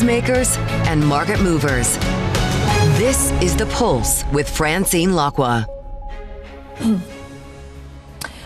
newsmakers, and market movers. This is The Pulse with Francine Lacqua.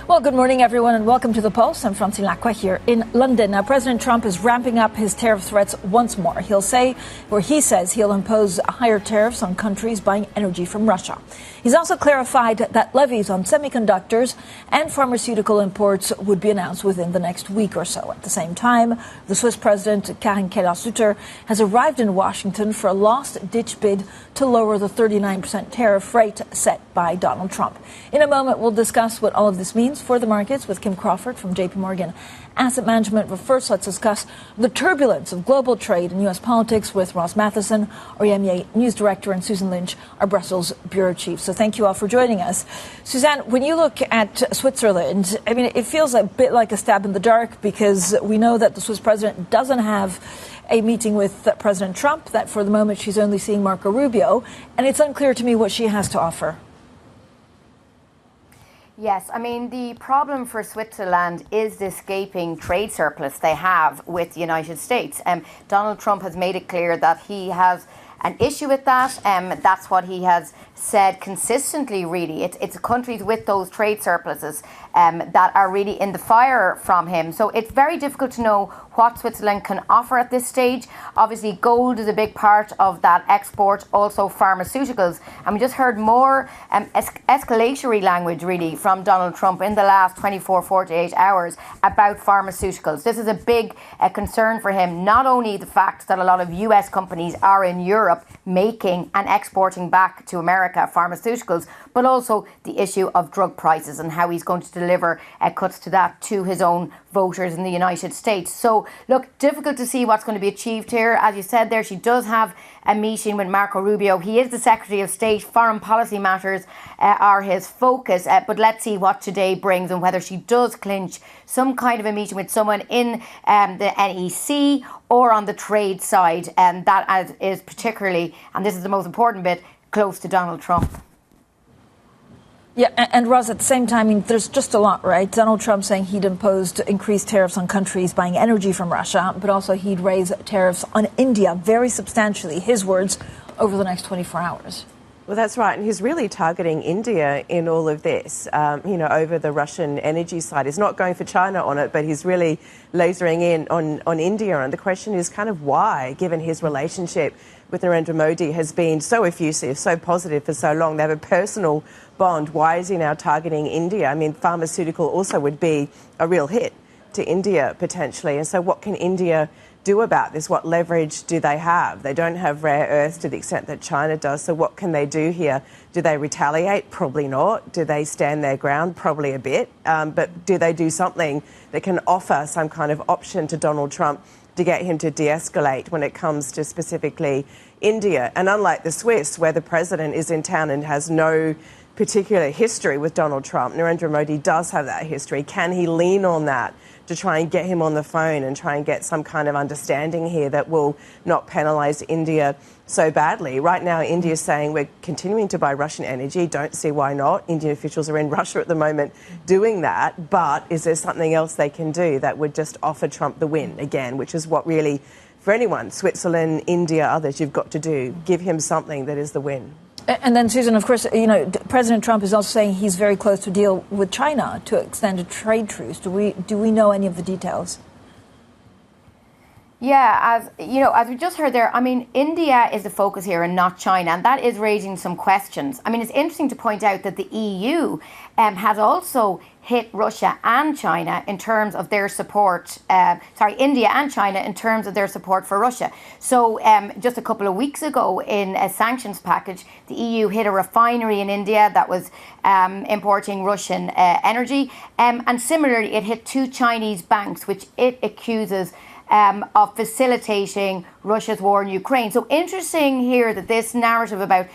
Well, good morning, everyone, and welcome to The Pulse. I'm Francine Lacqua here in London. Now, President Trump is ramping up his tariff threats once more. He says he'll impose higher tariffs on countries buying energy from Russia. He's also clarified that levies on semiconductors and pharmaceutical imports would be announced within the next week or so. At the same time, the Swiss President Karin Keller-Sutter has arrived in Washington for a last-ditch bid to lower the 39% tariff rate set by Donald Trump. In a moment, we'll discuss what all of this means for the markets with Kim Crawford from JPMorgan Asset Management. But first, let's discuss the turbulence of global trade and U.S. politics with Ross Matheson, our EMEA News Director, and Susan Lynch, our Brussels Bureau Chief. So thank you all for joining us. Suzanne, when you look at Switzerland, I mean, it feels a bit like a stab in the dark because we know that the Swiss president doesn't have a meeting with President Trump, that for the moment she's only seeing Marco Rubio, and it's unclear to me what she has to offer. Yes, I mean, the problem for Switzerland is the escaping trade surplus they have with the United States. Donald Trump has made it clear that he has an issue with that. That's what he has said consistently, really. It's countries with those trade surpluses that are really in the fire from him. So it's very difficult to know what Switzerland can offer at this stage. Obviously, gold is a big part of that export, also pharmaceuticals. And we just heard more escalatory language, really, from Donald Trump in the last 24, 48 hours about pharmaceuticals. This is a big concern for him, not only the fact that a lot of US companies are in Europe making and exporting back to America pharmaceuticals, but also the issue of drug prices and how he's going to deliver cuts to that to his own voters in the United States. So, look, difficult to see what's going to be achieved here. As you said there, she does have a meeting with Marco Rubio. He is the Secretary of State. Foreign policy matters are his focus. But let's see what today brings and whether she does clinch some kind of a meeting with someone in the NEC or on the trade side. And that is particularly, and this is the most important bit, close to Donald Trump. Yeah, and Ross, at the same time, I mean, there's just a lot, right? Donald Trump saying he'd imposed increased tariffs on countries buying energy from Russia, but also he'd raise tariffs on India very substantially, his words, over the next 24 hours. Well, that's right. And he's really targeting India in all of this, over the Russian energy side. He's not going for China on it, but he's really lasering in on India. And the question is kind of why, given his relationship with Narendra Modi has been so effusive, so positive for so long. They have a personal bond. Why is he now targeting India? I mean, pharmaceutical also would be a real hit to India potentially. And so what can India do about this? What leverage do they have? They don't have rare earths to the extent that China does. So what can they do here? Do they retaliate? Probably not. Do they stand their ground? Probably a bit. But do they do something that can offer some kind of option to Donald Trump to get him to de-escalate when it comes to specifically India? And unlike the Swiss, where the president is in town and has no particular history with Donald Trump, Narendra Modi does have that history. Can he lean on that to try and get him on the phone and try and get some kind of understanding here that will not penalise India so badly? Right now, India is saying we're continuing to buy Russian energy. Don't see why not. Indian officials are in Russia at the moment doing that. But is there something else they can do that would just offer Trump the win again, which is what really, for anyone, Switzerland, India, others, you've got to do. Give him something that is the win. And then, Susan, of course, President Trump is also saying he's very close to a deal with China to extend a trade truce. Do we know any of the details? Yeah, as we just heard there, I mean, India is the focus here and not China, and that is raising some questions. I mean, it's interesting to point out that the EU has also hit Russia and China in terms of their support, India and China in terms of their support for Russia. So just a couple of weeks ago in a sanctions package, the EU hit a refinery in India that was importing Russian energy. And similarly, it hit two Chinese banks, which it accuses of facilitating Russia's war in Ukraine. So interesting here that this narrative about,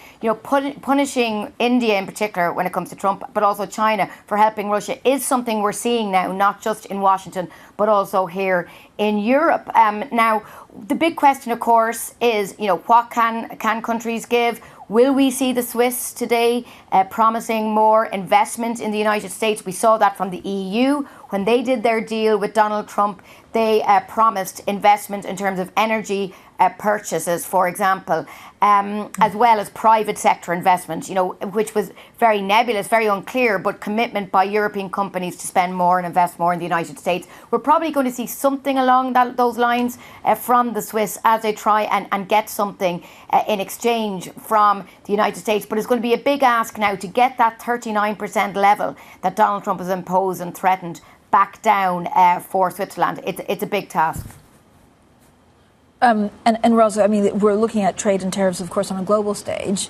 punishing India in particular when it comes to Trump, but also China for helping Russia is something we're seeing now, not just in Washington, but also here in Europe. Now, the big question, of course, is, what can countries give? Will we see the Swiss today promising more investment in the United States? We saw that from the EU. When they did their deal with Donald Trump, they promised investment in terms of energy purchases, for example, as well as private sector investment, which was very nebulous, very unclear, but commitment by European companies to spend more and invest more in the United States. We're probably going to see something along those lines from the Swiss as they try and get something in exchange from the United States. But it's going to be a big ask now to get that 39% level that Donald Trump has imposed and threatened back down for Switzerland. It's a big task. And Rosa, I mean, we're looking at trade and tariffs, of course, on a global stage.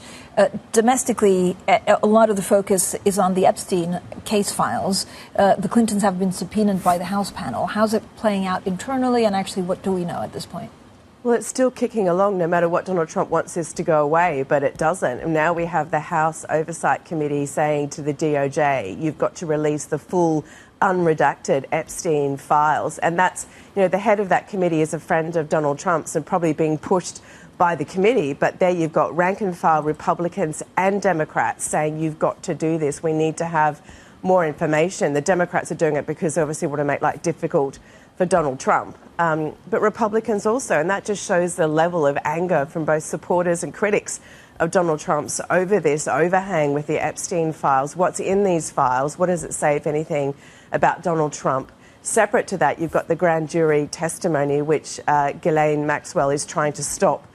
Domestically, a lot of the focus is on the Epstein case files. The Clintons have been subpoenaed by the House panel. How's it playing out internally, and actually what do we know at this point? Well, it's still kicking along no matter what Donald Trump wants this to go away, but it doesn't. And now we have the House Oversight Committee saying to the DOJ, you've got to release the full unredacted Epstein files. And that's, the head of that committee is a friend of Donald Trump's and probably being pushed by the committee. But there you've got rank and file Republicans and Democrats saying you've got to do this. We need to have more information. The Democrats are doing it because they obviously want to make life difficult for Donald Trump. But Republicans also, and that just shows the level of anger from both supporters and critics of Donald Trump's over this overhang with the Epstein files. What's in these files? What does it say, if anything, about Donald Trump? Separate to that, you've got the grand jury testimony, which Ghislaine Maxwell is trying to stop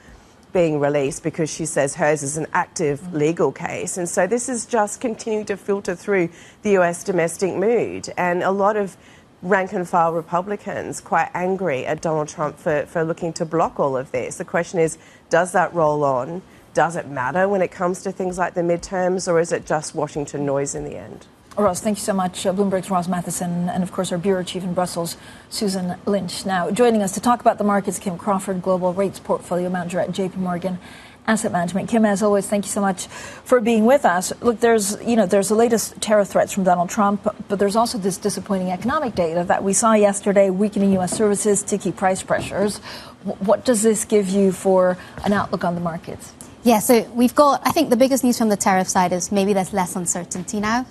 being released because she says hers is an active legal case. And so this is just continuing to filter through the US domestic mood. And a lot of rank and file Republicans quite angry at Donald Trump for looking to block all of this. The question is, does that roll on? Does it matter when it comes to things like the midterms, or is it just Washington noise in the end? Ross, thank you so much. Bloomberg's Ross Matheson, and of course our bureau chief in Brussels, Susan Lynch. Now, joining us to talk about the markets, Kim Crawford, Global Rates Portfolio Manager at JPMorgan Asset Management. Kim, as always, thank you so much for being with us. Look, there's the latest tariff threats from Donald Trump, but there's also this disappointing economic data that we saw yesterday, weakening U.S. services, sticky price pressures. What does this give you for an outlook on the markets? Yeah, so we've got, I think the biggest news from the tariff side is maybe there's less uncertainty now.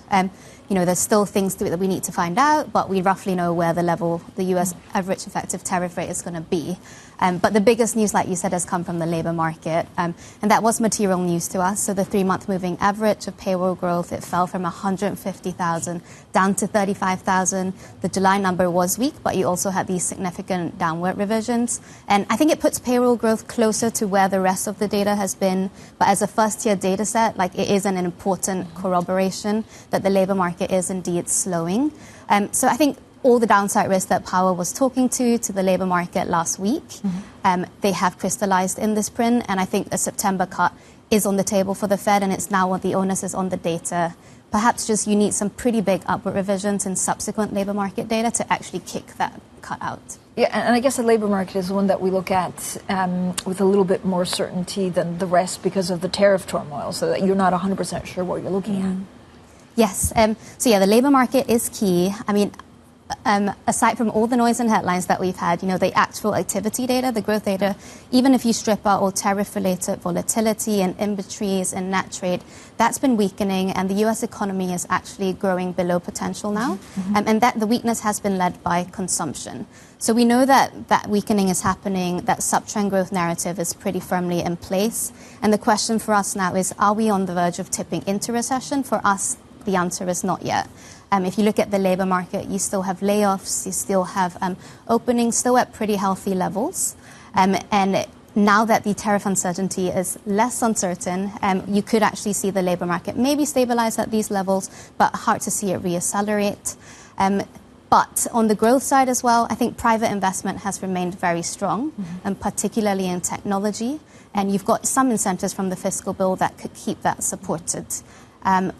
There's still things that we need to find out, but we roughly know where the US average effective tariff rate is going to be. But the biggest news, like you said, has come from the labour market. And that was material news to us. So the 3-month moving average of payroll growth, it fell from 150,000 down to 35,000. The July number was weak, but you also had these significant downward revisions. And I think it puts payroll growth closer to where the rest of the data has been. But as a first-tier data set, it is an important corroboration that the labour market is indeed slowing. So I think all the downside risks that Powell was talking to the labour market last week, they have crystallised in this print. And I think the September cut is on the table for the Fed, and it's now what the onus is on the data. Perhaps just you need some pretty big upward revisions in subsequent labour market data to actually kick that cut out. Yeah, and I guess the labour market is one that we look at with a little bit more certainty than the rest because of the tariff turmoil, so that you're not 100% sure what you're looking at. Yes. The labour market is key. I mean, aside from all the noise and headlines that we've had, the actual activity data, the growth data, even if you strip out all tariff-related volatility and inventories and net trade, that's been weakening, and the US economy is actually growing below potential now. And that the weakness has been led by consumption. So we know that weakening is happening, that subtrend growth narrative is pretty firmly in place. And the question for us now is, are we on the verge of tipping into recession? For us, the answer is not yet. If you look at the labour market, you still have layoffs, you still have openings still at pretty healthy levels. And now that the tariff uncertainty is less uncertain, you could actually see the labour market maybe stabilise at these levels, but hard to see it reaccelerate. But on the growth side as well, I think private investment has remained very strong, and particularly in technology. And you've got some incentives from the fiscal bill that could keep that supported.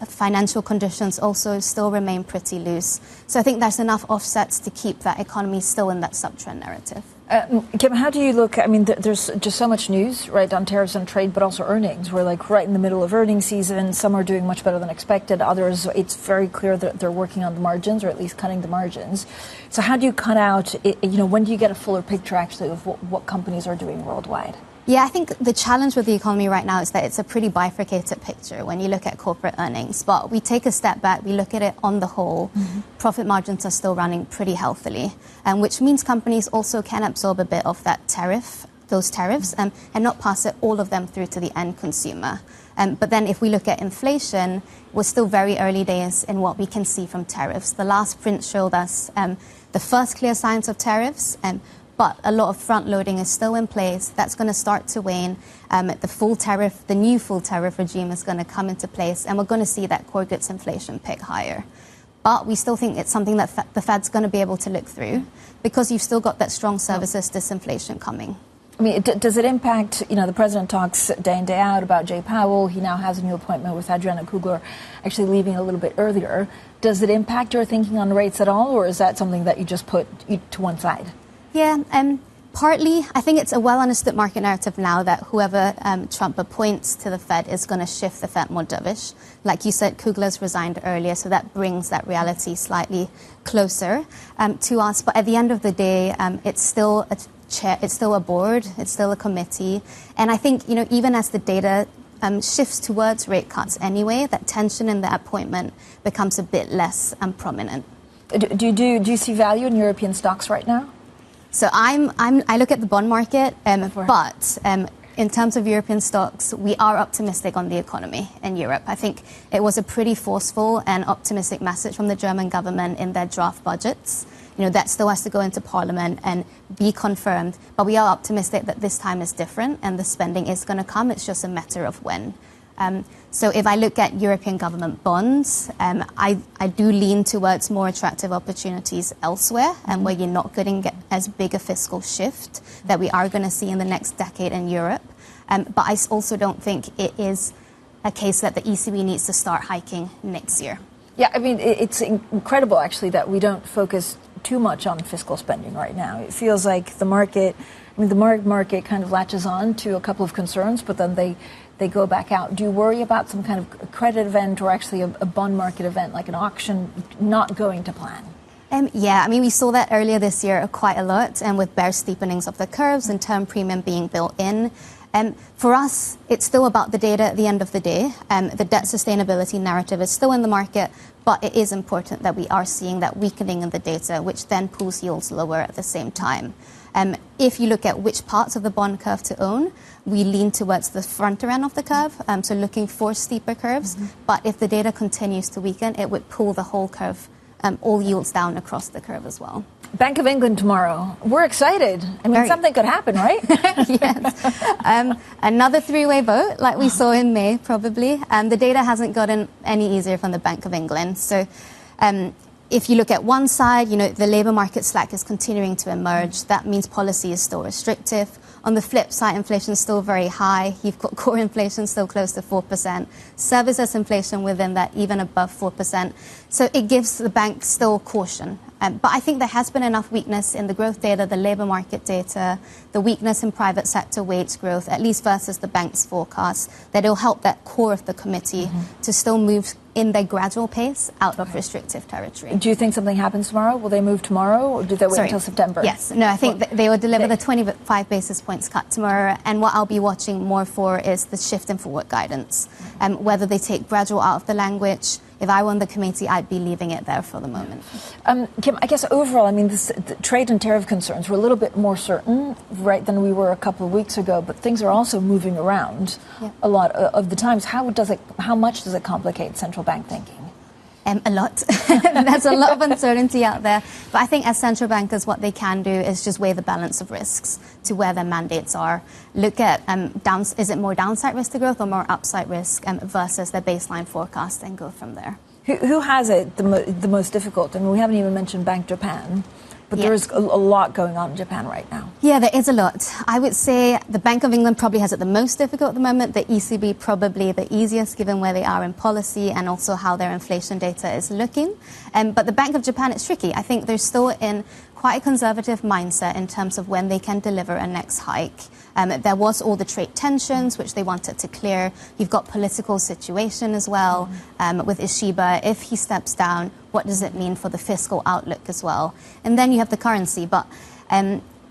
Financial conditions also still remain pretty loose. So I think there's enough offsets to keep that economy still in that subtrend narrative. Kim, how do you look? I mean, there's just so much news, right, on tariffs and trade, but also earnings. We're right in the middle of earnings season. Some are doing much better than expected. Others, it's very clear that they're working on the margins, or at least cutting the margins. So how do you cut out, when do you get a fuller picture, actually, of what companies are doing worldwide? Yeah, I think the challenge with the economy right now is that it's a pretty bifurcated picture when you look at corporate earnings. But we take a step back, we look at it on the whole, profit margins are still running pretty healthily, which means companies also can absorb a bit of that those tariffs, and not pass all of them through to the end consumer. But then if we look at inflation, we're still very early days in what we can see from tariffs. The last print showed us the first clear signs of tariffs, but a lot of front loading is still in place. That's going to start to wane. The new full tariff regime is going to come into place, and we're going to see that core goods inflation pick higher. But we still think it's something that the Fed's going to be able to look through, because you've still got that strong services disinflation coming. I mean, does it impact, the president talks day in, day out about Jay Powell. He now has a new appointment with Adriana Kugler actually leaving a little bit earlier. Does it impact your thinking on rates at all, or is that something that you just put to one side? Yeah, partly. I think it's a well-understood market narrative now that whoever Trump appoints to the Fed is going to shift the Fed more dovish. Like you said, Kugler's resigned earlier, so that brings that reality slightly closer to us. But at the end of the day, it's still it's still a board, it's still a committee. And I think, even as the data shifts towards rate cuts anyway, that tension in the appointment becomes a bit less prominent. Do you see value in European stocks right now? So I look at the bond market, but in terms of European stocks, we are optimistic on the economy in Europe. I think it was a pretty forceful and optimistic message from the German government in their draft budgets. That still has to go into Parliament and be confirmed. But we are optimistic that this time is different and the spending is going to come. It's just a matter of when. So if I look at European government bonds, I do lean towards more attractive opportunities elsewhere, and where you're not going to get as big a fiscal shift that we are going to see in the next decade in Europe. But I also don't think it is a case that the ECB needs to start hiking next year. Yeah, I mean, it's incredible, actually, that we don't focus too much on fiscal spending right now. It feels like the market kind of latches on to a couple of concerns, but then they go back out. Do you worry about some kind of credit event or actually a bond market event like an auction not going to plan? Yeah, I mean, we saw that earlier this year quite a lot, and with bear steepenings of the curves and term premium being built in. For us, it's still about the data at the end of the day. The debt sustainability narrative is still in the market, but it is important that we are seeing that weakening in the data, which then pulls yields lower at the same time. If you look at which parts of the bond curve to own, we lean towards the fronter end of the curve, so looking for steeper curves. But if the data continues to weaken, it would pull the whole curve, all yields down across the curve as well. Bank of England tomorrow. We're excited. I mean, something could happen, right? Yes. Another three-way vote, like we saw in May, probably. The data hasn't gotten any easier from the Bank of England. So if you look at one side, the labour market slack is continuing to emerge. That means policy is still restrictive. On the flip side, inflation is still very high. You've got core inflation still close to 4%. Services inflation within that even above 4%. So it gives the bank still caution. But I think there has been enough weakness in the growth data, the labour market data, the weakness in private sector wage growth, at least versus the bank's forecast, that it'll help that core of the committee to still move in their gradual pace out of restrictive territory. Do you think something happens tomorrow? Will they move tomorrow, or do they wait until September? Yes. No, I think they will deliver the 25 basis points cut tomorrow. And what I'll be watching more for is the shift in forward guidance, whether they take gradual out of the language. If I were on the committee, I'd be leaving it there for the moment. Kim, I guess overall, the trade and tariff concerns were a little bit more certain, right, than we were a couple of weeks ago. But things are also moving around a lot of the times. How much does it complicate central bank thinking? A lot. There's a lot of uncertainty out there. But I think as central bankers, what they can do is just weigh the balance of risks to where their mandates are. Look at, is it more downside risk to growth or more upside risk versus their baseline forecast, and go from there. Who has it the most difficult? I mean, we haven't even mentioned Bank Japan. But there is a lot going on in Japan right now. Yeah, there is a lot. I would say the Bank of England probably has it the most difficult at the moment. The ECB probably the easiest, given where they are in policy and also how their inflation data is looking. But the Bank of Japan, it's tricky. I think they're still in quite a conservative mindset in terms of when they can deliver a next hike. There was all the trade tensions, which they wanted to clear. You've got political situation as well with Ishiba. If he steps down, what does it mean for the fiscal outlook as well? And then you have the currency. But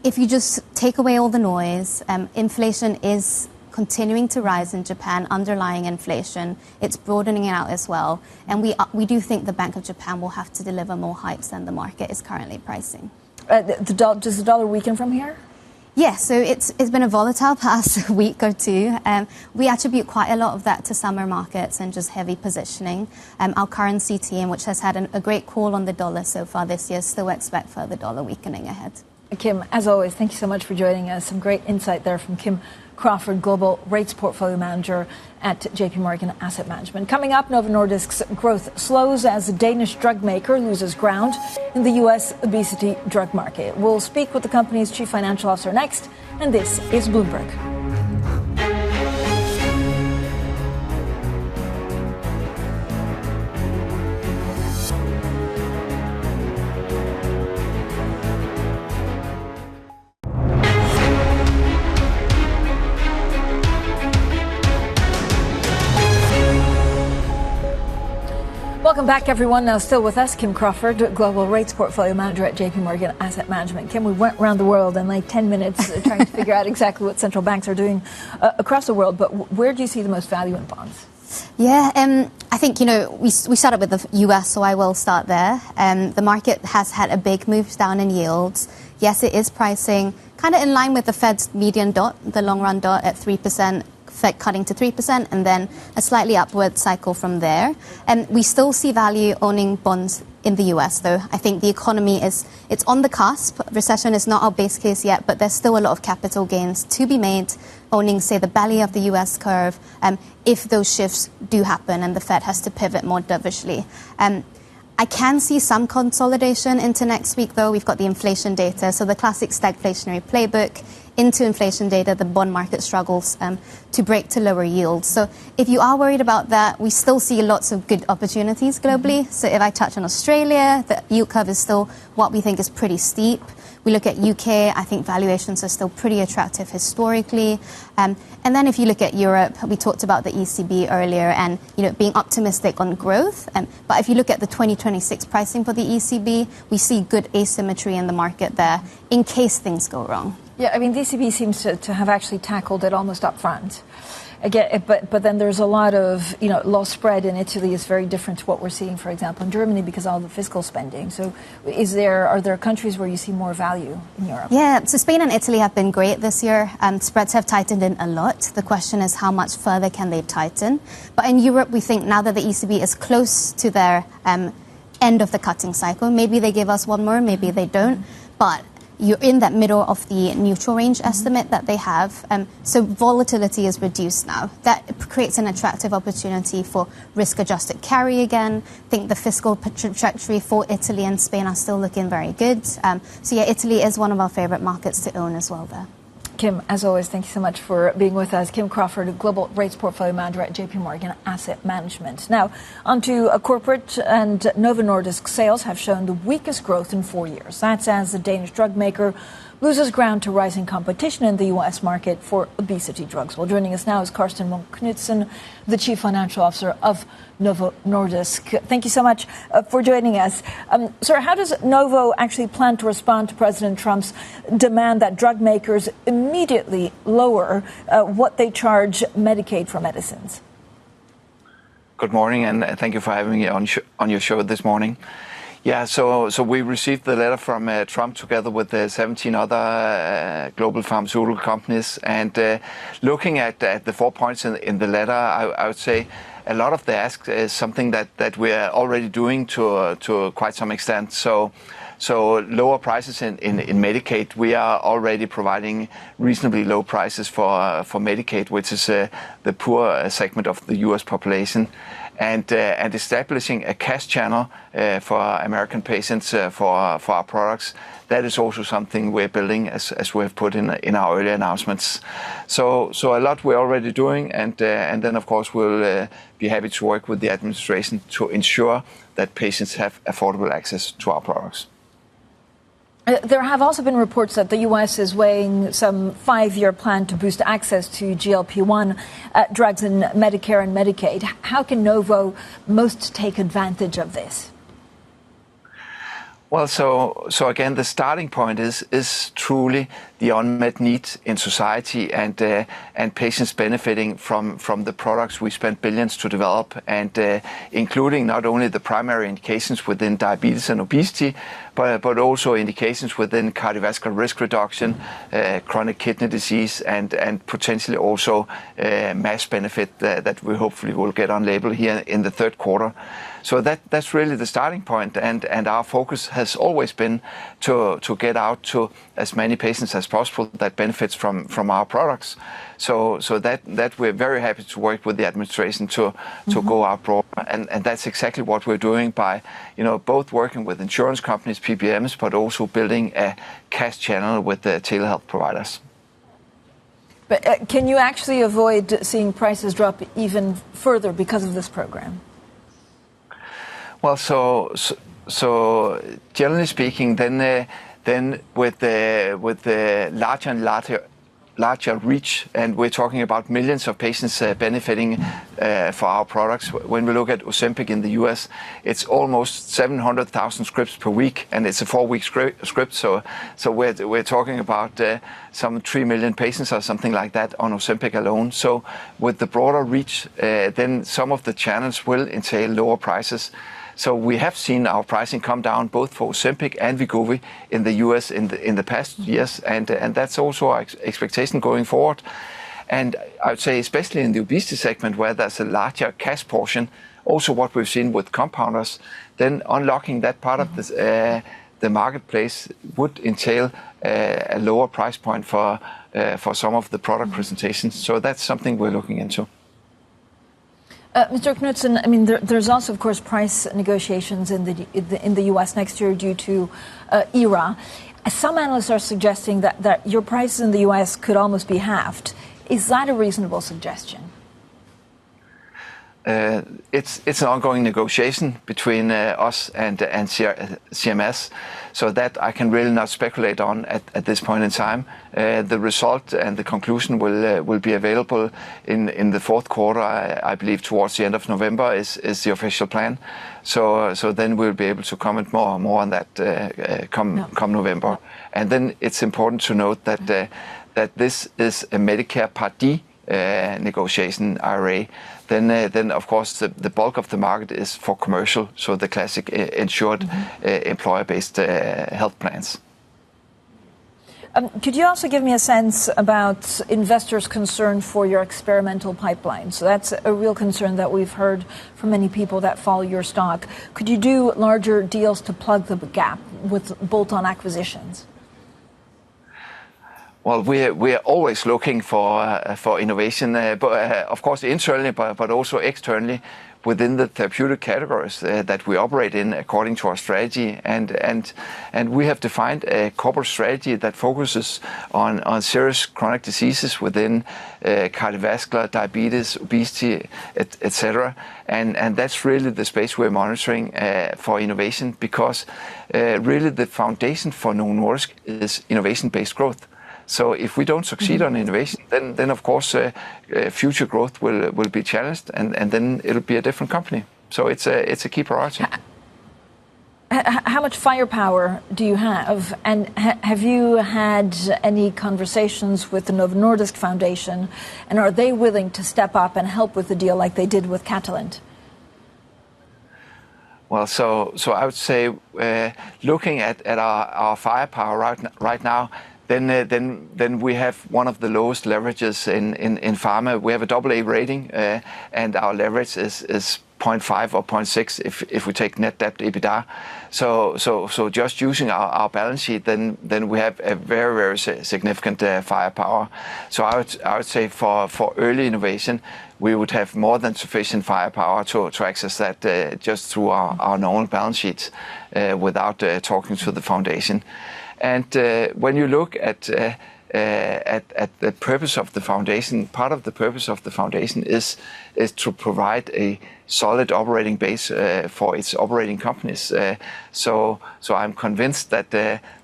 if you just take away all the noise, inflation is continuing to rise in Japan, underlying inflation. It's broadening out as well. And we do think the Bank of Japan will have to deliver more hikes than the market is currently pricing. Does the dollar weaken from here? Yeah, so it's been a volatile past week or two. We attribute quite a lot of that to summer markets and just heavy positioning. Our currency team, which has had a great call on the dollar so far this year, still expect further dollar weakening ahead. Kim, as always, thank you so much for joining us. Some great insight there from Kim Crawford, Global Rates Portfolio Manager at JPMorgan Asset Management. Coming up, Novo Nordisk's growth slows as the Danish drug maker loses ground in the U.S. obesity drug market. We'll speak with the company's chief financial officer next, and this is Bloomberg. Welcome back, everyone. Now, still with us, Kim Crawford, Global Rates Portfolio Manager at JPMorgan Asset Management. Kim, we went around the world in like 10 minutes trying to figure out exactly what central banks are doing across the world. But where do you see the most value in bonds? Yeah, I think, we started with the US, so I will start there. The market has had a big move down in yields. Yes, it is pricing kind of in line with the Fed's median dot, the long run dot at 3%. Fed cutting to 3%, and then a slightly upward cycle from there. And we still see value owning bonds in the US, though. I think the economy it's on the cusp. Recession is not our base case yet, but there's still a lot of capital gains to be made owning, say, the belly of the US curve, if those shifts do happen and the Fed has to pivot more dovishly. I can see some consolidation into next week, though. We've got the inflation data, so the classic stagflationary playbook. Into inflation data, the bond market struggles to break to lower yields. So if you are worried about that, we still see lots of good opportunities globally. So if I touch on Australia, the yield curve is still what we think is pretty steep. We look at UK, I think valuations are still pretty attractive historically. And then if you look at Europe, we talked about the ECB earlier and being optimistic on growth. But if you look at the 2026 pricing for the ECB, we see good asymmetry in the market there in case things go wrong. Yeah, I mean, the ECB seems to have actually tackled it almost up front. Again, but then there's a lot of, loss spread in Italy is very different to what we're seeing, for example, in Germany because of all the fiscal spending. So are there countries where you see more value in Europe? Yeah, so Spain and Italy have been great this year. Spreads have tightened in a lot. The question is how much further can they tighten? But in Europe, we think now that the ECB is close to their end of the cutting cycle, maybe they give us one more, maybe they don't. But you're in that middle of the neutral range estimate that they have. So volatility is reduced now. That creates an attractive opportunity for risk-adjusted carry again. I think the fiscal trajectory for Italy and Spain are still looking very good. So yeah, Italy is one of our favorite markets to own as well there. Kim, as always, thank you so much for being with us. Kim Crawford, Global Rates Portfolio Manager at JPMorgan Asset Management. Now, onto a corporate, and Novo Nordisk sales have shown the weakest growth in 4 years. That's as the Danish drug maker loses ground to rising competition in the U.S. market for obesity drugs. Well, joining us now is Karsten Munk, Knudsen, the Chief Financial Officer of Novo Nordisk. Thank you so much for joining us. Sir, how does Novo actually plan to respond to President Trump's demand that drug makers immediately lower what they charge Medicaid for medicines? Good morning, and thank you for having me on your show this morning. Yeah, so we received the letter from Trump together with 17 other global pharmaceutical companies. And looking at the 4 points in the letter, I would say a lot of the ask is something that we are already doing to quite some extent. So lower prices in Medicaid. We are already providing reasonably low prices for Medicaid, which is the poor segment of the U.S. population. And establishing a cash channel for American patients for our products. That is also something we're building, as we have put in our earlier announcements. So a lot we're already doing, and then of course we'll be happy to work with the administration to ensure that patients have affordable access to our products. There have also been reports that the U.S. is weighing some 5-year plan to boost access to GLP-1 drugs in Medicare and Medicaid. How can Novo most take advantage of this? Well, so again, the starting point is truly the unmet need in society and patients benefiting from the products we spent billions to develop, and including not only the primary indications within diabetes and obesity, but also indications within cardiovascular risk reduction, chronic kidney disease, and potentially also MASH benefit that we hopefully will get on label here in the third quarter. So that's really the starting point, and our focus has always been to get out to as many patients as possible that benefits from our products. So that we're very happy to work with the administration to go out broad, and that's exactly what we're doing by both working with insurance companies, PBMs, but also building a cash channel with the telehealth providers. But can you actually avoid seeing prices drop even further because of this program? Well, so generally speaking, then with the larger and larger reach, and we're talking about millions of patients benefiting for our products. When we look at Ozempic in the US, it's almost 700,000 scripts per week, and it's a 4-week script. So we're talking about some 3 million patients or something like that on Ozempic alone. So with the broader reach, then some of the channels will entail lower prices. So we have seen our pricing come down both for Ozempic and Wegovy in the US in the past years, and that's also our expectation going forward. And I would say, especially in the obesity segment, where there's a larger cash portion, also what we've seen with compounders, then unlocking that part of the marketplace would entail a lower price point for some of the product presentations. So that's something we're looking into. Mr. Knudsen, I mean, there's also, of course, price negotiations in the U.S. next year due to ERA. Some analysts are suggesting that your prices in the U.S. could almost be halved. Is that a reasonable suggestion? It's an ongoing negotiation between us and CMS, so that I can really not speculate on at this point in time. The result and the conclusion will be available in the fourth quarter, I believe, towards the end of November is the official plan. So then we'll be able to comment more on that come November. And then it's important to note that this is a Medicare Part D negotiation IRA. Then of course the bulk of the market is for commercial, so the classic insured employer-based health plans. Could you also give me a sense about investors' concern for your experimental pipeline? So that's a real concern that we've heard from many people that follow your stock. Could you do larger deals to plug the gap with bolt-on acquisitions? Well, we're always looking for innovation, but of course internally, but also externally within the therapeutic categories that we operate in according to our strategy, and we have defined a corporate strategy that focuses on serious chronic diseases within cardiovascular, diabetes, obesity, etc. And that's really the space we're monitoring for innovation, because really the foundation for Novo Nordisk is innovation-based growth. So if we don't succeed on innovation, then of course future growth will be challenged, and then it'll be a different company. So it's a key priority. How much firepower do you have, and have you had any conversations with the Novo Nordisk Foundation, and are they willing to step up and help with the deal like they did with Catalent? Well, so I would say looking at our firepower right now, then we have one of the lowest leverages in pharma. We have a AA rating, and our leverage is 0.5 or 0.6 if we take net debt EBITDA. So just using our balance sheet, then we have a very significant firepower. So I would say for early innovation, we would have more than sufficient firepower to access that just through our normal balance sheets without talking to the foundation. And when you look at the purpose of the foundation, part of the purpose of the foundation is to provide a solid operating base for its operating companies. So I'm convinced that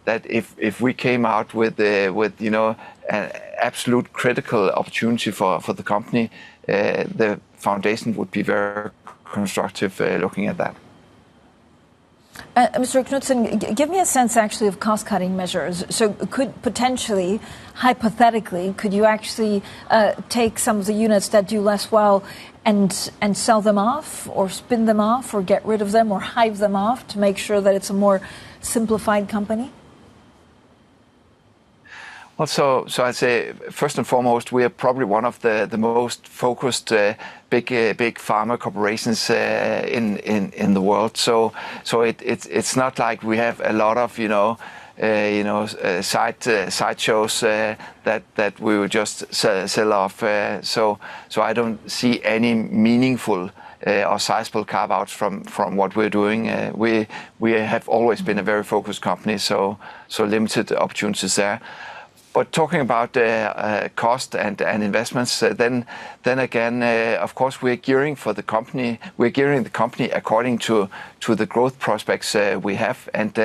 if we came out with an absolute critical opportunity for the company, the foundation would be very constructive looking at that. Mr. Knudsen, give me a sense actually of cost-cutting measures. So could potentially, hypothetically, could you actually take some of the units that do less well and sell them off or spin them off or get rid of them or hive them off to make sure that it's a more simplified company? Well, so I'd say first and foremost, we are probably one of the most focused big pharma corporations in the world. So it's not like we have a lot of side shows that we would just sell off. So I don't see any meaningful or sizable carve-outs from what we're doing. We have always been a very focused company, so limited opportunities there. But talking about cost and investments, then again, of course, we're gearing for the company. We're gearing the company according to the growth prospects we have, and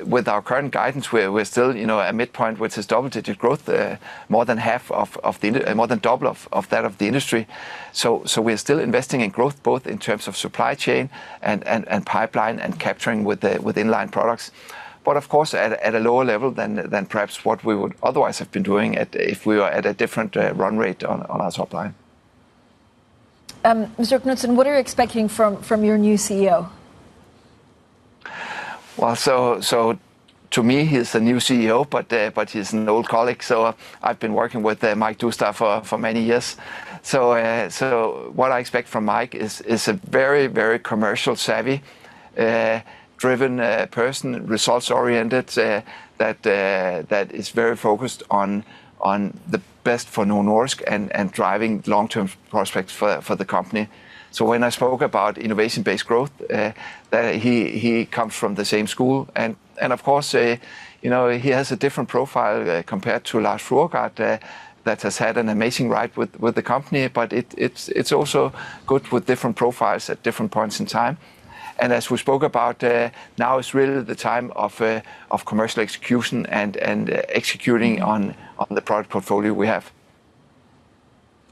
with our current guidance, we're still a midpoint which is double-digit growth, more than half of the more than double of that of the industry. So we're still investing in growth both in terms of supply chain and pipeline and capturing with inline products. But of course, at a lower level than perhaps what we would otherwise have been doing if we were at a different run rate on our top line. Mr. Knudsen, what are you expecting from your new CEO? Well, so to me, he's the new CEO, but he's an old colleague. So I've been working with Mike Dousta for many years. So what I expect from Mike is a very, very commercial savvy, driven person, results-oriented, that is very focused on the best for Novo Nordisk and driving long-term prospects for the company. So when I spoke about innovation-based growth, that he comes from the same school, and of course, he has a different profile compared to Lars Fruergaard, that has had an amazing ride with the company, but it's also good with different profiles at different points in time. And as we spoke about, now is really the time of commercial execution and executing on the product portfolio we have.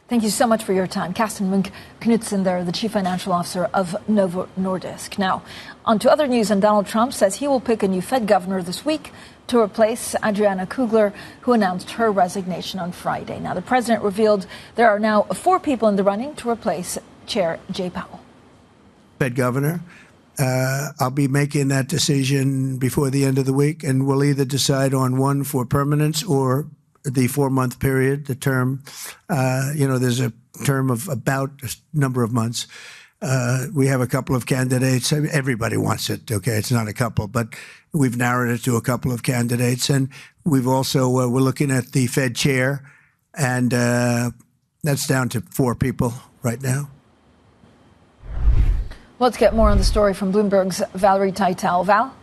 Thank you so much for your time. Karsten Munk Knudsen there, the Chief Financial Officer of Novo Nordisk. Now, on to other news, and Donald Trump says he will pick a new Fed governor this week to replace Adriana Kugler, who announced her resignation on Friday. Now, the president revealed there are now 4 people in the running to replace Chair Jay Powell. Fed governor. I'll be making that decision before the end of the week, and we'll either decide on one for permanence or the 4-month period, the term. There's a term of about a number of months. We have a couple of candidates. Everybody wants it, okay? It's not a couple, but we've narrowed it to a couple of candidates. And we've also, we're looking at the Fed chair, and that's down to 4 people right now. Let's get more on the story from Bloomberg's Valerie Teitel. Val?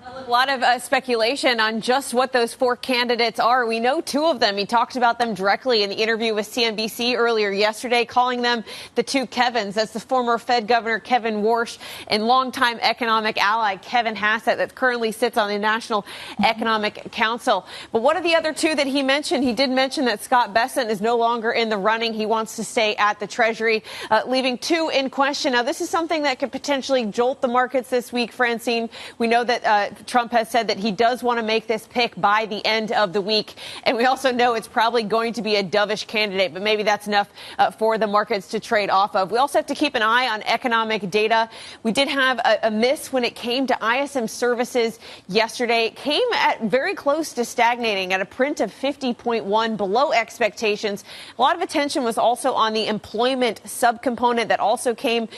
A lot of speculation on just what those 4 candidates are. We know 2 of them. He talked about them directly in the interview with CNBC earlier yesterday, calling them the 2 Kevins. That's the former Fed Governor Kevin Warsh and longtime economic ally Kevin Hassett that currently sits on the National Economic Council. But what are the other 2 that he mentioned? He did mention that Scott Bessent is no longer in the running. He wants to stay at the Treasury, leaving 2 in question. Now, this is something that could potentially jolt the markets this week, Francine. We know that Trump has said that he does want to make this pick by the end of the week. And we also know it's probably going to be a dovish candidate, but maybe that's enough for the markets to trade off of. We also have to keep an eye on economic data. We did have a miss when it came to ISM services yesterday. It came at very close to stagnating at a print of 50.1, below expectations. A lot of attention was also on the employment subcomponent that also came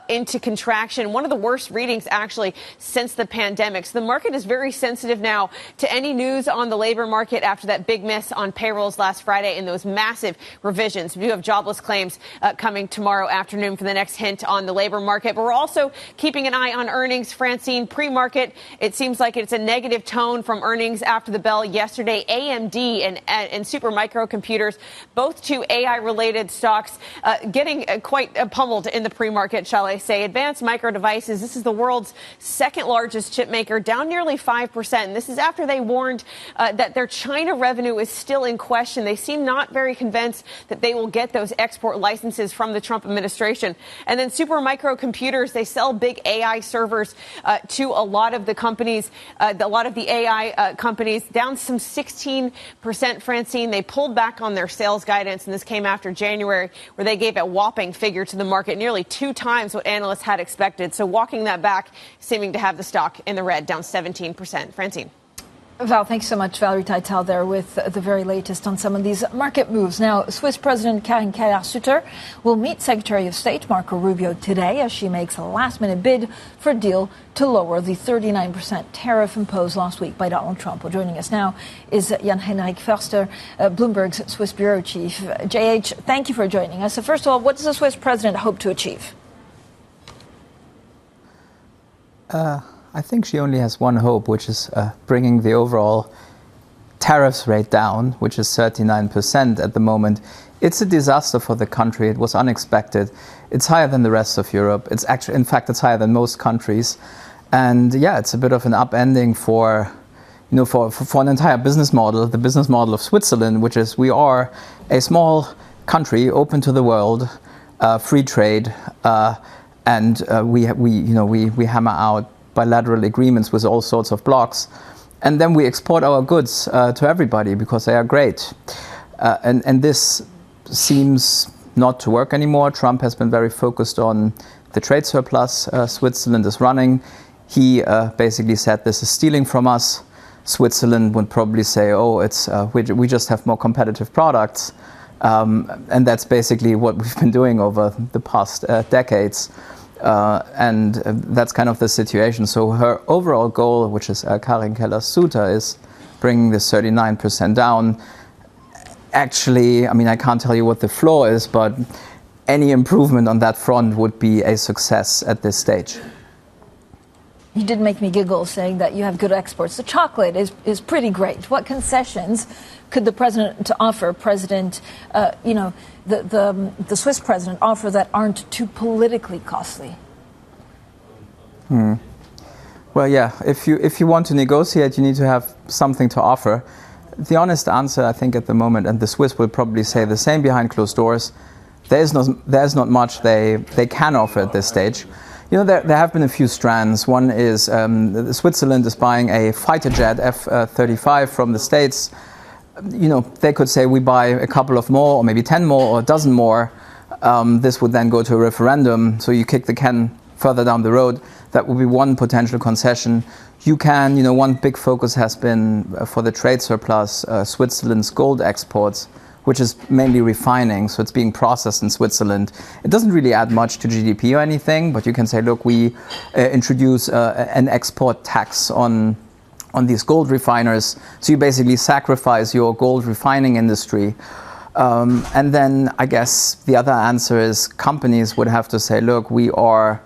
into contraction. One of the worst readings, actually, since the pandemic. So the market is very sensitive now to any news on the labor market after that big miss on payrolls last Friday and those massive revisions. We do have jobless claims coming tomorrow afternoon for the next hint on the labor market. But we're also keeping an eye on earnings. Francine, pre-market, it seems like it's a negative tone from earnings after the bell yesterday. AMD and Super Microcomputers, both 2 AI-related stocks, getting quite pummeled in the pre-market, shall I say. Advanced Micro Devices, this is the world's 2nd largest chip maker, down nearly nearly 5%. And this is after they warned that their China revenue is still in question. They seem not very convinced that they will get those export licenses from the Trump administration. And then Supermicro Computers, they sell big AI servers to a lot of the companies, a lot of the AI companies, down some 16%, Francine. They pulled back on their sales guidance, and this came after January, where they gave a whopping figure to the market, nearly 2 times what analysts had expected. So walking that back, seeming to have the stock in the red, down 17%. Francine. Val, thanks so much. Valerie Teitel there with the very latest on some of these market moves. Now, Swiss President Karin Keller-Sutter will meet Secretary of State Marco Rubio today as she makes a last-minute bid for a deal to lower the 39% tariff imposed last week by Donald Trump. Well, joining us now is Jan-Henrik Förster, Bloomberg's Swiss bureau chief. JH, thank you for joining us. So first of all, what does the Swiss president hope to achieve? I think she only has one hope, which is bringing the overall tariffs rate down, which is 39% at the moment. It's a disaster for the country. It was unexpected. It's higher than the rest of Europe. It's actually, in fact, it's higher than most countries. And yeah, it's a bit of an upending for an entire business model, the business model of Switzerland, which is we are a small country open to the world, free trade, and we hammer out bilateral agreements with all sorts of blocs, and then we export our goods to everybody because they are great. And this seems not to work anymore. Trump has been very focused on the trade surplus Switzerland is running. He basically said this is stealing from us. Switzerland would probably say, oh, it's we just have more competitive products. And that's basically what we've been doing over the past decades. And that's kind of the situation. So her overall goal, which is Karin Keller-Sutter, is bringing this 39% down. Actually, I mean, I can't tell you what the floor is, but any improvement on that front would be a success at this stage. You did make me giggle saying that you have good exports. The chocolate is pretty great. What concessions could the president offer, the Swiss president offer that aren't too politically costly? Well, yeah, if you want to negotiate, you need to have something to offer. The honest answer, I think, at the moment, and the Swiss will probably say the same behind closed doors, there's not much they can offer at this stage. You know, there have been a few strands. One is Switzerland is buying a fighter jet, F-35, from the States. You know, they could say we buy a couple of more, or maybe 10 more, or a dozen more. This would then go to a referendum, so you kick the can further down the road. That would be one potential concession. You can, you know, one big focus has been for the trade surplus, Switzerland's gold exports, which is mainly refining, so it's being processed in Switzerland. It doesn't really add much to GDP or anything, but you can say, look, we introduce an export tax on these gold refiners, so you basically sacrifice your gold refining industry. And then I guess the other answer is companies would have to say, look, we are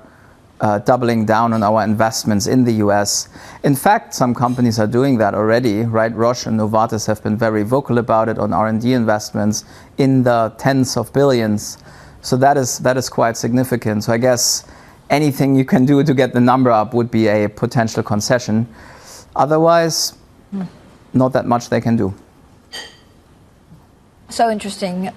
doubling down on our investments in the US. In fact, some companies are doing that already, right? Roche and Novartis have been very vocal about it on R&D investments in the tens of billions. So that is quite significant. So I guess anything you can do to get the number up would be a potential concession. Otherwise, not that much they can do. So interesting.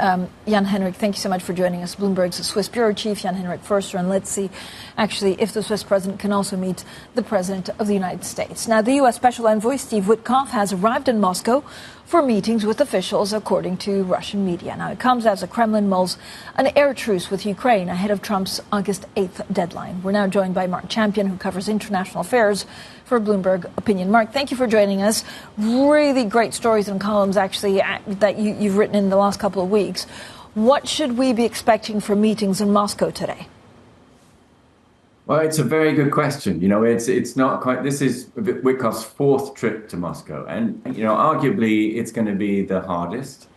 Jan-Henrik, thank you so much for joining us. Bloomberg's Swiss bureau chief, Jan-Henrik Förster. And let's see, actually, if the Swiss president can also meet the president of the United States. Now, the U.S. Special Envoy Steve Witkoff has arrived in Moscow for meetings with officials, according to Russian media. Now, it comes as the Kremlin mulls an air-truce with Ukraine ahead of Trump's August 8th deadline. We're now joined by Mark Champion, who covers international affairs for Bloomberg Opinion. Mark, thank you for joining us. Really great stories and columns, actually, that you've written in the last couple of weeks. What should we be expecting from meetings in Moscow today? Well, it's a very good question. You know, it's not quite. This is Witkoff's fourth trip to Moscow, and you know, arguably, it's going to be the hardest.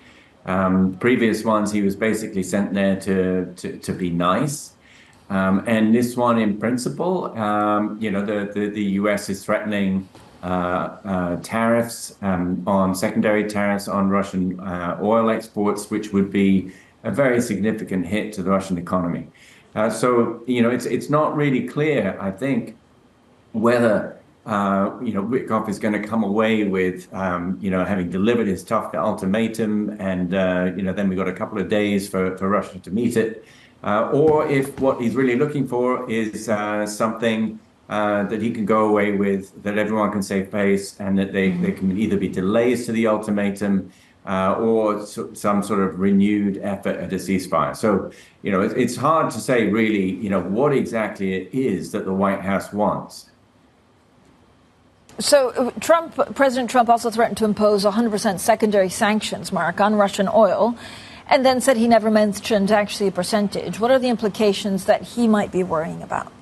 Previous ones, he was basically sent there to be nice, and this one, in principle, you know, the U.S. is threatening tariffs on secondary tariffs on Russian oil exports, which would be a very significant hit to the Russian economy. So, you know, it's not really clear, I think, whether Witkoff is going to come away with, having delivered his tough ultimatum, and, then we've got a couple of days for Russia to meet it. Or if what he's really looking for is something that he can go away with, that everyone can save face, and that they can either be delays to the ultimatum or some sort of renewed effort at a ceasefire. So, it's hard to say really, what exactly it is that the White House wants. So President Trump also threatened to impose 100% secondary sanctions, Mark, on Russian oil, and then said he never mentioned actually a percentage. What are the implications that he might be worrying about?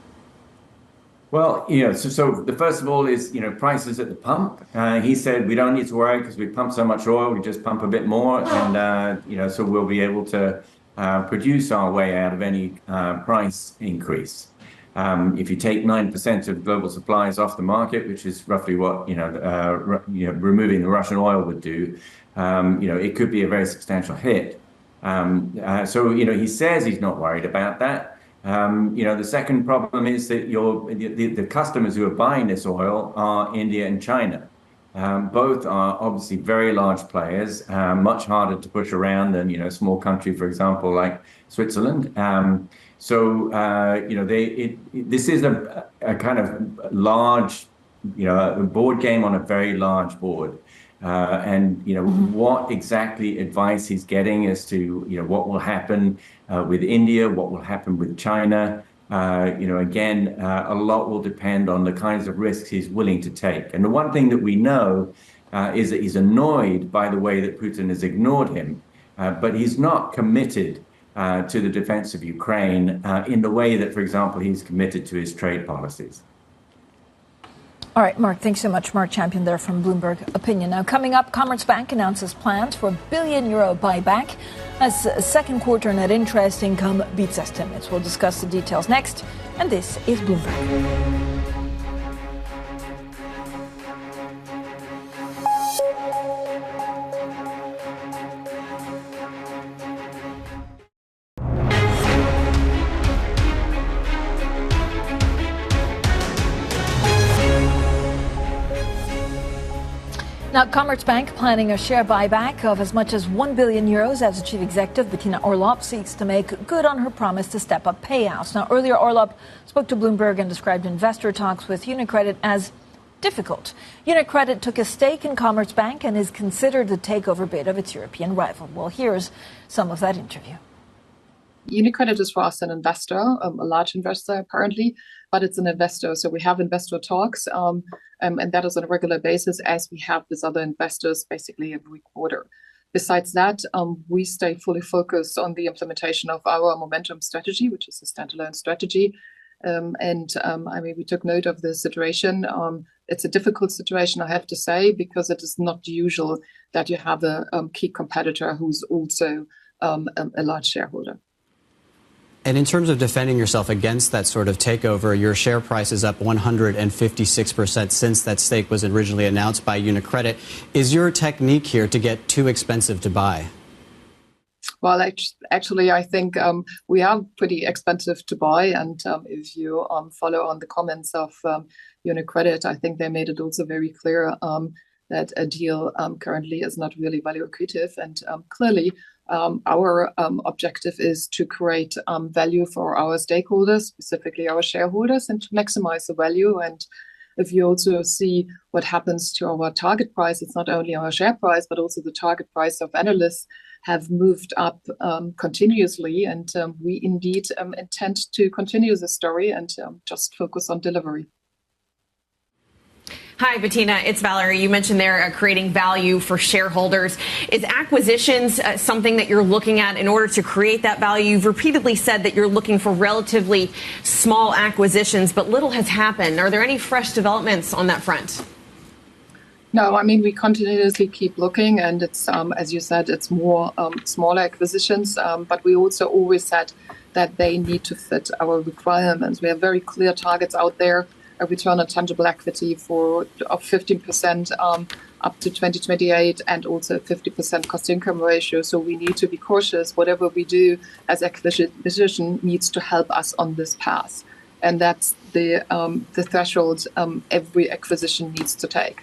Well, so the first of all is, prices at the pump. He said we don't need to worry because we pump so much oil, we just pump a bit more, and, so we'll be able to produce our way out of any price increase. If you take 9% of global supplies off the market, which is roughly what removing the Russian oil would do, it could be a very substantial hit. So he says he's not worried about that. The second problem is that the customers who are buying this oil are India and China. Both are obviously very large players, much harder to push around than a small country, for example, like Switzerland. So, this is a kind of large, a board game on a very large board. And, what exactly advice he's getting as to, what will happen with India, what will happen with China. Again, a lot will depend on the kinds of risks he's willing to take. And the one thing that we know is that he's annoyed by the way that Putin has ignored him, but he's not committed to the defense of Ukraine in the way that, for example, he's committed to his trade policies. All right, Mark, thanks so much. Mark Champion there from Bloomberg Opinion. Now, coming up, Commerzbank announces plans for €1 billion buyback as second quarter net interest income beats estimates. We'll discuss the details next. And this is Bloomberg. Now, Commerzbank planning a share buyback of as much as €1 billion as the chief executive, Bettina Orlopp, seeks to make good on her promise to step up payouts. Now, earlier, Orlopp spoke to Bloomberg and described investor talks with UniCredit as difficult. UniCredit took a stake in Commerzbank and is considered the takeover bid of its European rival. Well, here's some of that interview. UniCredit is for us an investor, a large investor apparently, but it's an investor. So we have investor talks, and that is on a regular basis as we have with other investors basically every quarter. Besides that, we stay fully focused on the implementation of our momentum strategy, which is a standalone strategy. We took note of the situation. It's a difficult situation, I have to say, because it is not usual that you have a key competitor who's also a large shareholder. And in terms of defending yourself against that sort of takeover, your share price is up 156% since that stake was originally announced by UniCredit. Is your technique here to get too expensive to buy? Well, actually, I think we are pretty expensive to buy. And if you follow on the comments of UniCredit, I think they made it also very clear that a deal currently is not really value accretive. And clearly, our objective is to create value for our stakeholders, specifically our shareholders, and to maximize the value. And if you also see what happens to our target price, it's not only our share price, but also the target price of analysts have moved up continuously. And we indeed intend to continue the story and just focus on delivery. Hi, Bettina. It's Valerie. You mentioned there creating value for shareholders. Is acquisitions something that you're looking at in order to create that value? You've repeatedly said that you're looking for relatively small acquisitions, but little has happened. Are there any fresh developments on that front? No, I mean, we continuously keep looking, and it's, as you said, it's more smaller acquisitions, but we also always said that they need to fit our requirements. We have very clear targets out there. A return on tangible equity of 15% up to 2028, and also a 50% cost-income ratio. So we need to be cautious. Whatever we do as acquisition needs to help us on this path. and that's the threshold every acquisition needs to take.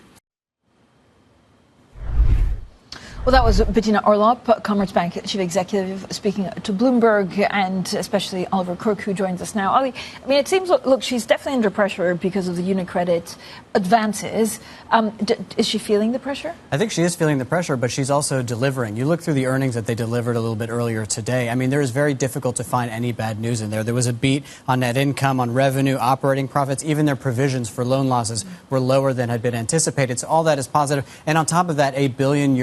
Well, that was Bettina Orlopp, Commerzbank chief executive, speaking to Bloomberg, and especially Oliver Crook, who joins us now. Ollie, I mean, it seems, look, she's definitely under pressure because of the UniCredit advances. Is she feeling the pressure? I think she is feeling the pressure, but she's also delivering. You look through the earnings that they delivered a little bit earlier today. I mean, there is very difficult to find any bad news in there. There was a beat on net income, on revenue, operating profits. Even their provisions for loan losses were lower than had been anticipated. So all that is positive. And on top of that, €1 billion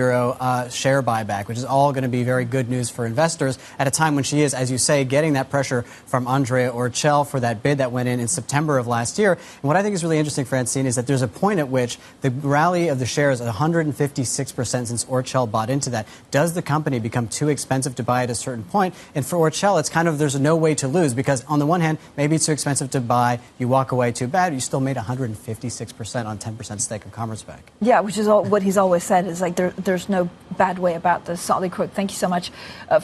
share buyback, which is all going to be very good news for investors at a time when she is, as you say, getting that pressure from Andrea Orcel for that bid that went in September of last year. And what I think is really interesting, Francine, is that there's a point at which the rally of the shares at 156% since Orcel bought into that. Does the company become too expensive to buy at a certain point? And for Orcel, it's kind of, there's no way to lose, because on the one hand, maybe it's too expensive to buy, you walk away too bad, you still made 156% on 10% stake of Commerzbank. Yeah, which is what he's always said, is like there's no bad way about this. Ollie Crook, thank you so much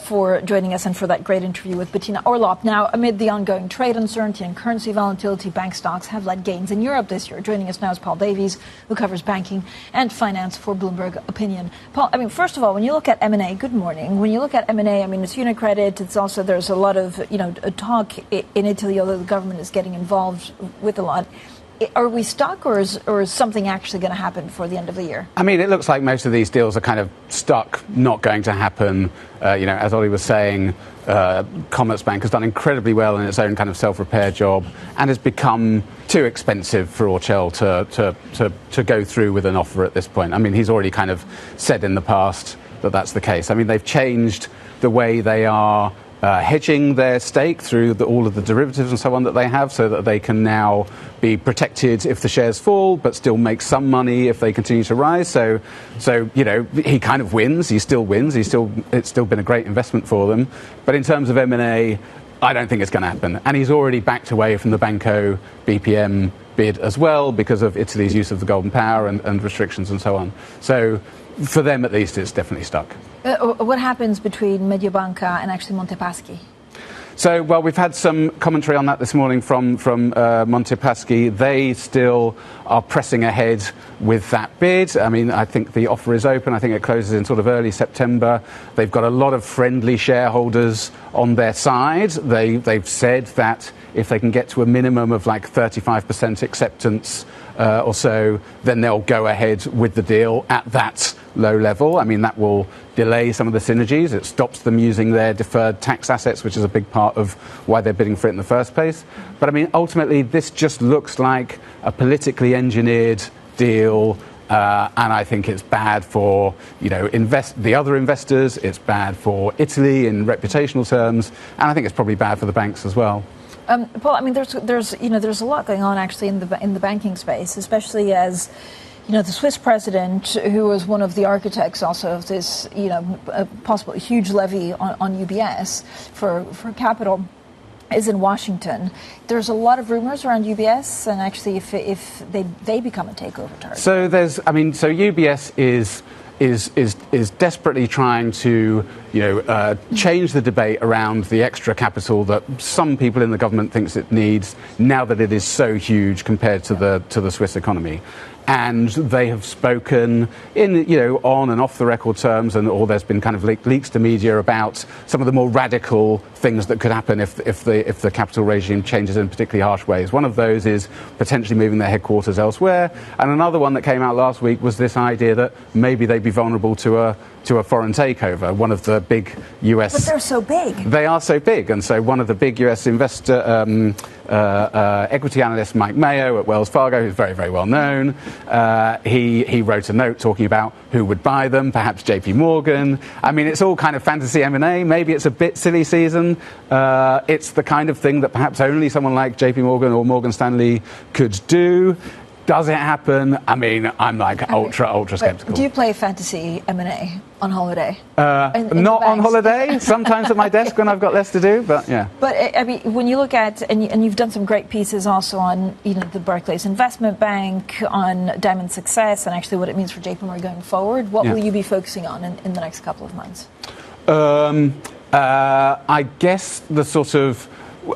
for joining us and for that great interview with Bettina Orlopp. Now, amid the ongoing trade uncertainty and currency volatility, bank stocks have led gains in Europe this year. Joining us now is Paul Davies, who covers banking and finance for Bloomberg Opinion. Paul, I mean, first of all, when you look at M&A, good morning. When you look at M&A, I mean, it's UniCredit. It's also, there's a lot of, talk in Italy, although the government is getting involved with a lot. Are we stuck, or is something actually going to happen before the end of the year? I mean, it looks like most of these deals are kind of stuck, not going to happen. As Ollie was saying, Commerzbank has done incredibly well in its own kind of self-repair job and has become too expensive for Orcel to go through with an offer at this point. I mean, he's already kind of said in the past that that's the case. I mean, they've changed the way they are hedging their stake through all of the derivatives and so on that they have, so that they can now be protected if the shares fall, but still make some money if they continue to rise. So he kind of wins. He still wins. It's still been a great investment for them. But in terms of M&A, I don't think it's going to happen. And he's already backed away from the Banco BPM bid as well because of Italy's use of the golden power and restrictions and so on. So for them, at least, it's definitely stuck. What happens between Mediobanca and actually Monte Paschi? So, well, we've had some commentary on that this morning from Monte Paschi. They still are pressing ahead with that bid. I mean, I think the offer is open. I think it closes in sort of early September. They've got a lot of friendly shareholders on their side. They've said that if they can get to a minimum of like 35% acceptance or so, then they'll go ahead with the deal at that low level. I mean, that will delay some of the synergies. It stops them using their deferred tax assets, which is a big part of why they're bidding for it in the first place. But I mean, ultimately, this just looks like a politically engineered deal. And I think it's bad for, the other investors. It's bad for Italy in reputational terms. And I think it's probably bad for the banks as well. Paul, I mean, there's a lot going on actually in the banking space, especially as the Swiss president, who was one of the architects also of this possible huge levy on UBS for capital, is in Washington. There's a lot of rumors around UBS, and actually if they become a takeover target. So UBS is desperately trying to change the debate around the extra capital that some people in the government thinks it needs now that it is so huge compared to the Swiss economy. And they have spoken in, on and off the record terms, or there's been kind of leaks to media about some of the more radical things that could happen if the capital regime changes in particularly harsh ways. One of those is potentially moving their headquarters elsewhere. And another one that came out last week was this idea that maybe they'd be vulnerable to a foreign takeover. One of the big US... But they're so big. They are so big. And so one of the big US investor equity analyst, Mike Mayo at Wells Fargo, who's very, very well known, he wrote a note talking about who would buy them, perhaps JPMorgan. I mean, it's all kind of fantasy M&A. Maybe it's a bit silly season. It's the kind of thing that perhaps only someone like JPMorgan or Morgan Stanley could do. Does it happen? I mean, I'm like ultra skeptical. Do you play fantasy M&A on holiday? Not on holiday. Sometimes at my desk when I've got less to do, but yeah. But I mean, when you look at, and you've done some great pieces also on, the Barclays Investment Bank, on Diamond Success, and actually what it means for JPMorgan going forward. What will you be focusing on in the next couple of months? I guess the sort of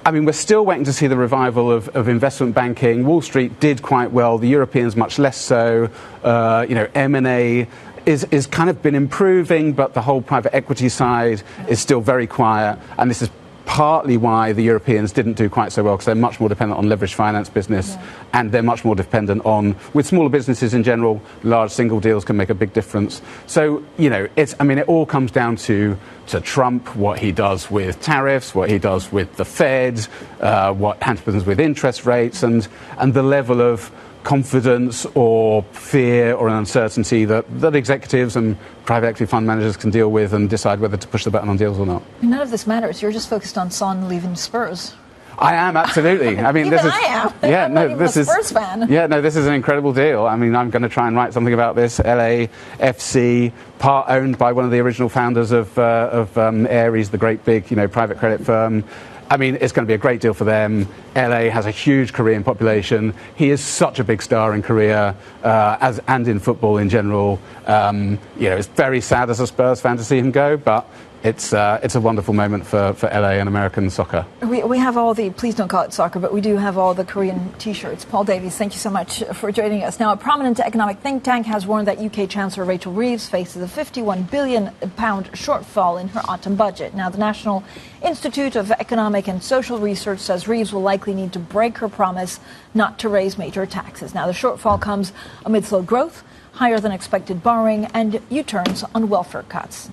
I mean, we're still waiting to see the revival of investment banking. Wall Street did quite well. The Europeans much less so. M&A is kind of been improving, but the whole private equity side is still very quiet. And this is partly why the Europeans didn't do quite so well, because they're much more dependent on leveraged finance business, and they're much more dependent on, with smaller businesses in general, large single deals can make a big difference. So, it all comes down to Trump, what he does with tariffs, what he does with the Fed, what happens with interest rates, and the level of confidence or fear or an uncertainty that executives and private equity fund managers can deal with and decide whether to push the button on deals or not. None of this matters. You're just focused on Son leaving Spurs. I am, absolutely. I mean, I am. Yeah, I'm not even a Spurs fan. Yeah, no, this is an incredible deal. I mean, I'm going to try and write something about this. LAFC, part owned by one of the original founders of Ares, the great big, private credit firm. I mean, it's going to be a great deal for them. LA has a huge Korean population. He is such a big star in Korea, and in football in general. It's very sad as a Spurs fan to see him go, but it's a wonderful moment for LA and American soccer. We have all the, please don't call it soccer, but we do have all the Korean T-shirts. Paul Davies, thank you so much for joining us. Now, a prominent economic think tank has warned that UK Chancellor Rachel Reeves faces a £51 billion shortfall in her autumn budget. Now, the National Institute of Economic and Social Research says Reeves will likely need to break her promise not to raise major taxes. Now, the shortfall comes amid slow growth, higher than expected borrowing, and U-turns on welfare cuts.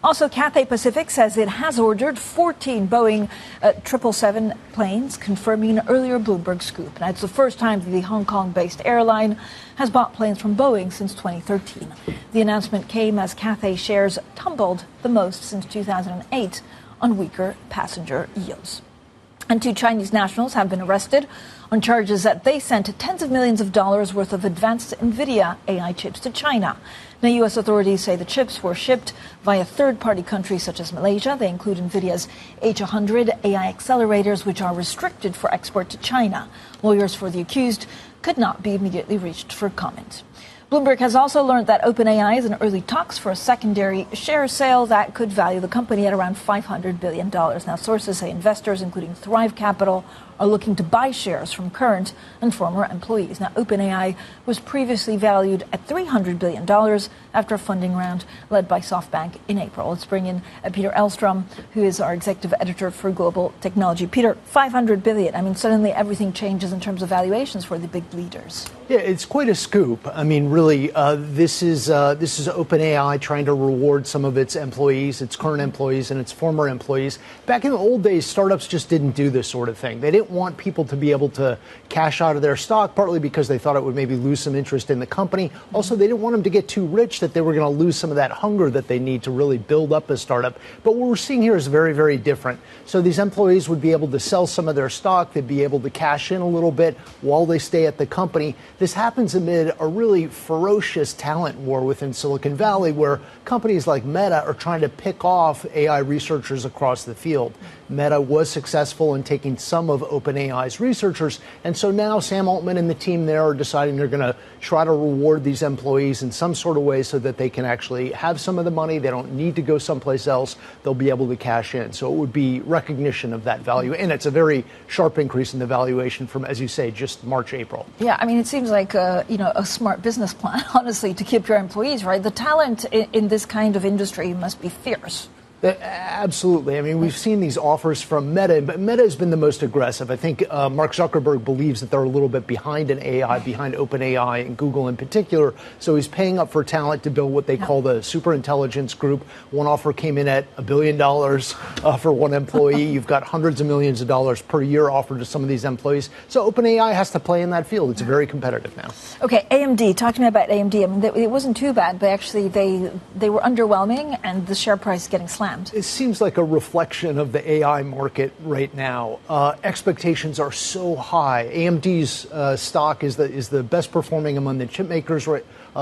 Also, Cathay Pacific says it has ordered 14 Boeing 777 planes, confirming an earlier Bloomberg scoop. Now, it's the first time the Hong Kong-based airline has bought planes from Boeing since 2013. The announcement came as Cathay shares tumbled the most since 2008 on weaker passenger yields. And 2 Chinese nationals have been arrested on charges that they sent tens of millions of dollars worth of advanced Nvidia AI chips to China. Now, U.S. authorities say the chips were shipped via third-party countries such as Malaysia. They include Nvidia's H100 AI accelerators, which are restricted for export to China. Lawyers for the accused could not be immediately reached for comment. Bloomberg has also learned that OpenAI is in early talks for a secondary share sale that could value the company at around $500 billion. Now, sources say investors, including Thrive Capital, are looking to buy shares from current and former employees. Now, OpenAI was previously valued at $300 billion after a funding round led by SoftBank in April. Let's bring in Peter Elstrom, who is our executive editor for Global Technology. Peter, $500 billion. I mean, suddenly everything changes in terms of valuations for the big leaders. Yeah, it's quite a scoop. I mean, really, this is OpenAI trying to reward some of its employees, its current employees and its former employees. Back in the old days, startups just didn't do this sort of thing. They didn't want people to be able to cash out of their stock, partly because they thought it would maybe lose some interest in the company. Also, they didn't want them to get too rich that they were going to lose some of that hunger that they need to really build up a startup. But what we're seeing here is very, very different. So these employees would be able to sell some of their stock. They'd be able to cash in a little bit while they stay at the company. This happens amid a really ferocious talent war within Silicon Valley, where companies like Meta are trying to pick off AI researchers across the field. Meta was successful in taking some of OpenAI's researchers, and so now Sam Altman and the team there are deciding they're going to try to reward these employees in some sort of way so that they can actually have some of the money. They don't need to go someplace else. They'll be able to cash in. So it would be recognition of that value, and it's a very sharp increase in the valuation from, as you say, just March, April. Yeah, I mean, it seems like a smart business plan, honestly, to keep your employees, right? The talent in this kind of industry must be fierce. Absolutely. I mean, we've seen these offers from Meta, but Meta has been the most aggressive. I think Mark Zuckerberg believes that they're a little bit behind in AI, behind OpenAI and Google in particular. So he's paying up for talent to build what they call the superintelligence group. One offer came in at $1 billion for one employee. You've got hundreds of millions of dollars per year offered to some of these employees. So OpenAI has to play in that field. It's very competitive now. Okay, AMD. Talk to me about AMD. I mean, it wasn't too bad, but actually they were underwhelming, and the share price getting slammed. It seems like a reflection of the AI market right now. Expectations are so high. AMD's stock is the best performing among the chip makers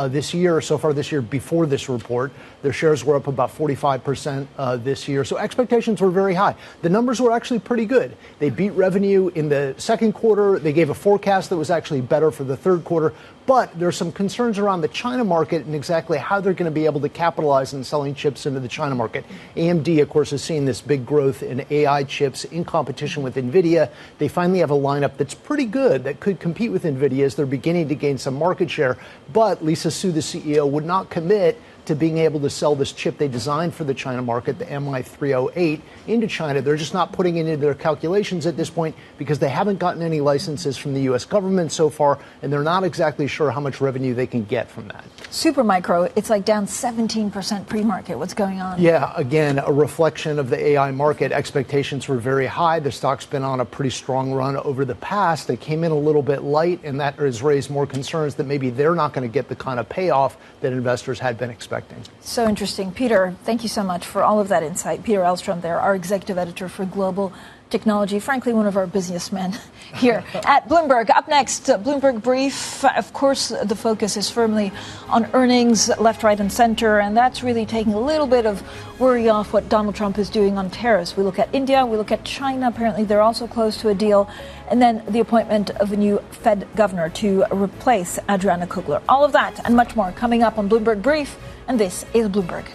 this year, so far this year before this report. Their shares were up about 45% this year. So expectations were very high. The numbers were actually pretty good. They beat revenue in the second quarter. They gave a forecast that was actually better for the third quarter. But there's some concerns around the China market and exactly how they're going to be able to capitalize on selling chips into the China market. AMD, of course, has seen this big growth in AI chips in competition with Nvidia. They finally have a lineup that's pretty good that could compete with Nvidia as they're beginning to gain some market share. But Lisa Su, the CEO, would not commit to being able to sell this chip they designed for the China market, the MI308, into China. They're just not putting it into their calculations at this point because they haven't gotten any licenses from the U.S. government so far, and they're not exactly sure how much revenue they can get from that. Supermicro, it's like down 17% pre-market. What's going on? Yeah, again, a reflection of the AI market. Expectations were very high. The stock's been on a pretty strong run over the past. They came in a little bit light, and that has raised more concerns that maybe they're not going to get the kind of payoff that investors had been expecting. So interesting. Peter, thank you so much for all of that insight. Peter Elstrom there, our executive editor for Global Technology, frankly, one of our busiest men here at Bloomberg. Up next, Bloomberg Brief. Of course, the focus is firmly on earnings, left, right, and center, and that's really taking a little bit of worry off what Donald Trump is doing on tariffs. We look at India, we look at China. Apparently, they're also close to a deal. And then the appointment of a new Fed governor to replace Adriana Kugler. All of that and much more coming up on Bloomberg Brief, and this is Bloomberg.